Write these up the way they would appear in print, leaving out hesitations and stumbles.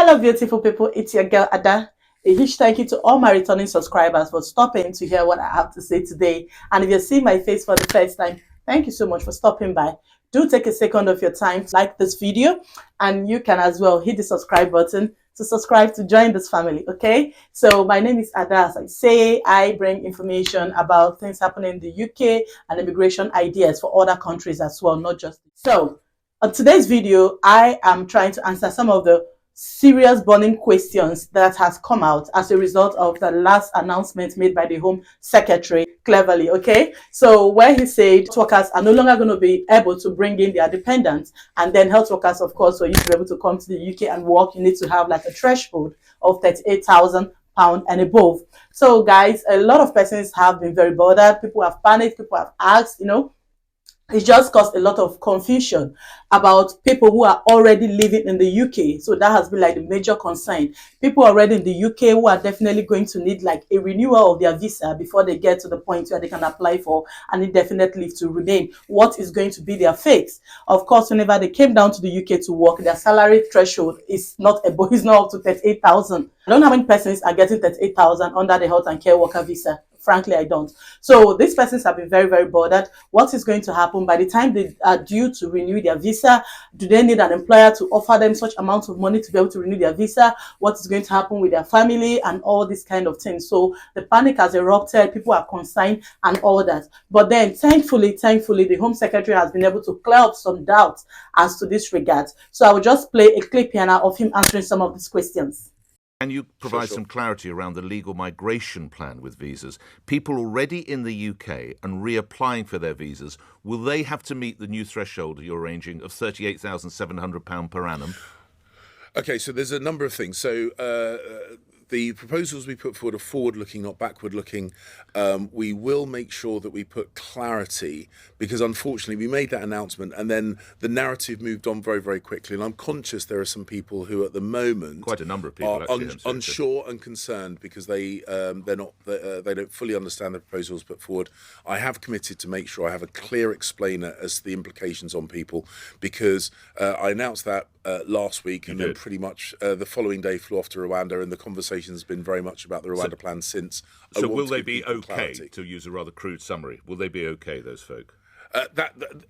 Hello, beautiful people. It's your girl Ada. A huge thank you to all my returning subscribers for stopping to hear what I have to say today. And if you're seeing my face for the first time, thank you so much for stopping by. Do take a second of your time to like this video, and you can as well hit the subscribe button to subscribe to join this family. Okay, so my name is Ada. As I say, I bring information about things happening in the UK and immigration ideas for other countries as well, not just so. On today's video, I am trying to answer some of the serious burning questions that has come out as a result of the last announcement made by the Home Secretary, cleverly, okay? So where he said workers are no longer going to be able to bring in their dependents, and then health workers, of course, for you to be able to come to the UK and work, you need to have like a threshold of £38,000 and above. So guys, a lot of persons have been very bothered. People have panicked. People have asked, it just caused a lot of confusion about people who are already living in the UK. So that has been like the major concern. People already in the UK who are definitely going to need like a renewal of their visa before they get to the point where they can apply for an indefinite leave to remain. What is going to be their fate? Of course, whenever they came down to the UK to work, their salary threshold is not above, is not up to 38,000. I don't know how many persons are getting 38,000 under the health and care worker visa. Frankly, I don't. So these persons have been very, very bothered. What is going to happen by the time they are due to renew their visa? Do they need an employer to offer them such amount of money to be able to renew their visa? What is going to happen with their family and all these kind of things? So the panic has erupted. People are concerned and all that. But then thankfully, the Home Secretary has been able to clear up some doubts as to this regard. So I will just play a clip here now of him answering some of these questions. Can you provide some clarity around the legal migration plan with visas? People already in the UK and reapplying for their visas, will they have to meet the new threshold you're arranging of £38,700 per annum? Okay, so there's a number of things. So the proposals we put forward are forward-looking, not backward-looking. We will make sure that we put clarity, because unfortunately we made that announcement and then the narrative moved on very, very quickly. And I'm conscious there are some people who at the moment, quite a number of people, are unsure and concerned because they don't fully understand the proposals put forward. I have committed to make sure I have a clear explainer as to the implications on people, because I announced that last week, and then pretty much the following day flew off to Rwanda, and the conversation has been very much about the Rwanda plan since. So will they be okay, to use a rather crude summary? Will they be okay, those folk?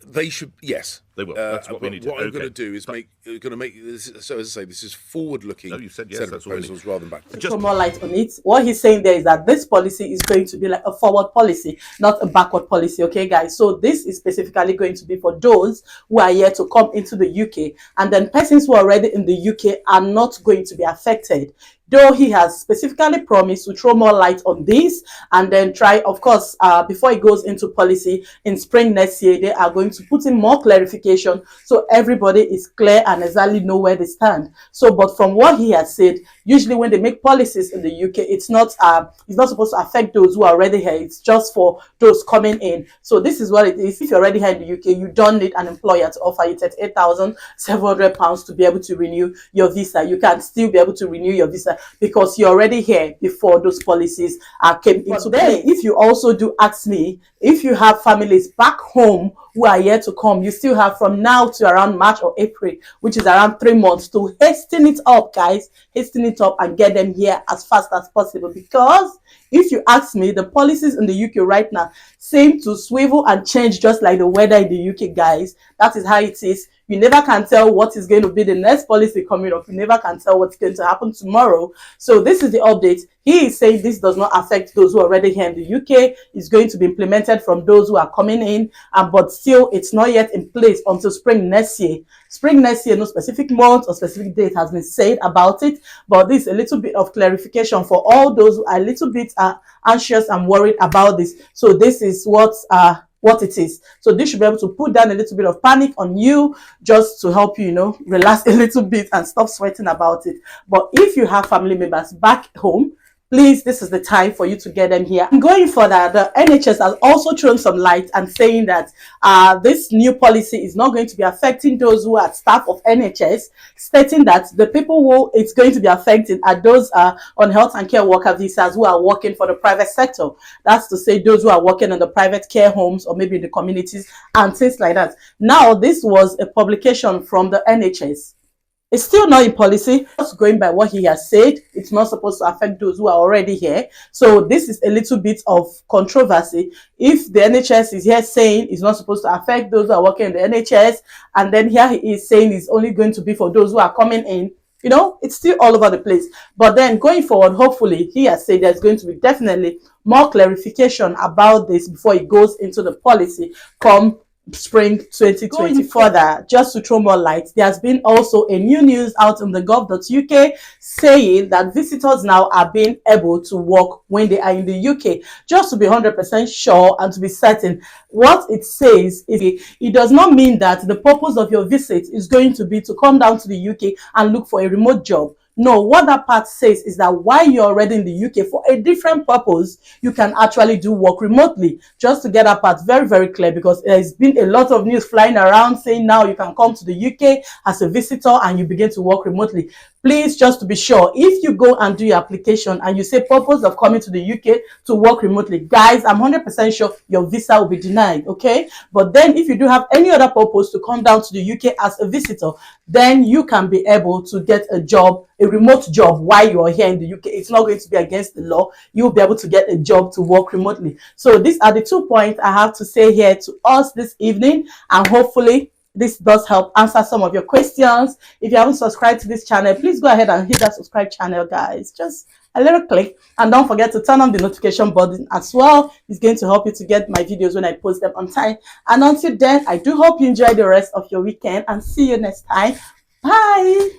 They should, yes. They will. That's what we need to do. What I'm going to do is make this, so as I say, this is forward-looking. No, you said yes, set of that's proposals rather than back. Just put more light on it. What he's saying there is that this policy is going to be like a forward policy, not a backward policy. Okay, guys. So this is specifically going to be for those who are here to come into the UK, and then persons who are already in the UK are not going to be affected. Though he has specifically promised to throw more light on this and then try, of course, before it goes into policy in spring next year, they are going to put in more clarification so everybody is clear and exactly know where they stand. So, but from what he has said, usually when they make policies in the UK, it's not supposed to affect those who are already here. It's just for those coming in. So this is what it is. If you're already here in the UK, you don't need an employer to offer you £38,700 to be able to renew your visa. You can still be able to renew your visa because you're already here before those policies came into play. If you also do ask me, if you have families back home who are yet to come, you still have from now to around March or April, which is around 3 months, to hasten it up, guys. Hasten it up and get them here as fast as possible. Because if you ask me, the policies in the UK right now seem to swivel and change just like the weather in the UK, guys. That is how it is. You never can tell what is going to be the next policy coming up. You never can tell what's going to happen tomorrow. So this is the update. He is saying this does not affect those who are already here in the UK. It's going to be implemented from those who are coming in, but still it's not yet in place until spring next year. Spring next year, no specific month or specific date has been said about it, but this is a little bit of clarification for all those who are a little bit anxious and worried about this. So this is what it is. So this should be able to put down a little bit of panic on you, just to help you, relax a little bit and stop sweating about it. But if you have family members back home, please, this is the time for you to get them here. And going further, the NHS has also thrown some light and saying that this new policy is not going to be affecting those who are staff of NHS, stating that the people who it's going to be affected are those on health and care worker visas who are working for the private sector. That's to say those who are working in the private care homes or maybe in the communities and things like that. Now, this was a publication from the NHS. It's still not in policy. Just going by what he has said, it's not supposed to affect those who are already here. So this is a little bit of controversy. If the NHS is here saying it's not supposed to affect those who are working in the NHS, and then here he is saying it's only going to be for those who are coming in, you know, it's still all over the place. But then going forward, hopefully, he has said there's going to be definitely more clarification about this before it goes into the policy come spring 2020. Going further, just to throw more light, there has been also a new news out in the gov.uk saying that visitors now are being able to work when they are in the UK. Just to be 100% sure and to be certain, what it says is it does not mean that the purpose of your visit is going to be to come down to the UK and look for a remote job. No, what that part says is that while you're already in the UK for a different purpose, you can actually do work remotely. Just to get that part very, very clear, because there's been a lot of news flying around saying now you can come to the UK as a visitor and you begin to work remotely. Please, just to be sure, if you go and do your application and you say purpose of coming to the UK to work remotely, guys, I'm 100% sure your visa will be denied, okay? But then if you do have any other purpose to come down to the UK as a visitor, then you can be able to get a job, a remote job while you are here in the UK. It's not going to be against the law. You'll be able to get a job to work remotely. So these are the 2 points I have to say here to us this evening, and hopefully this does help answer some of your questions. If you haven't subscribed to this channel, please go ahead and hit that subscribe channel, guys. Just a little click, and don't forget to turn on the notification button as well. It's going to help you to get my videos when I post them on time. And until then, I do hope you enjoy the rest of your weekend, and see you next time. Bye.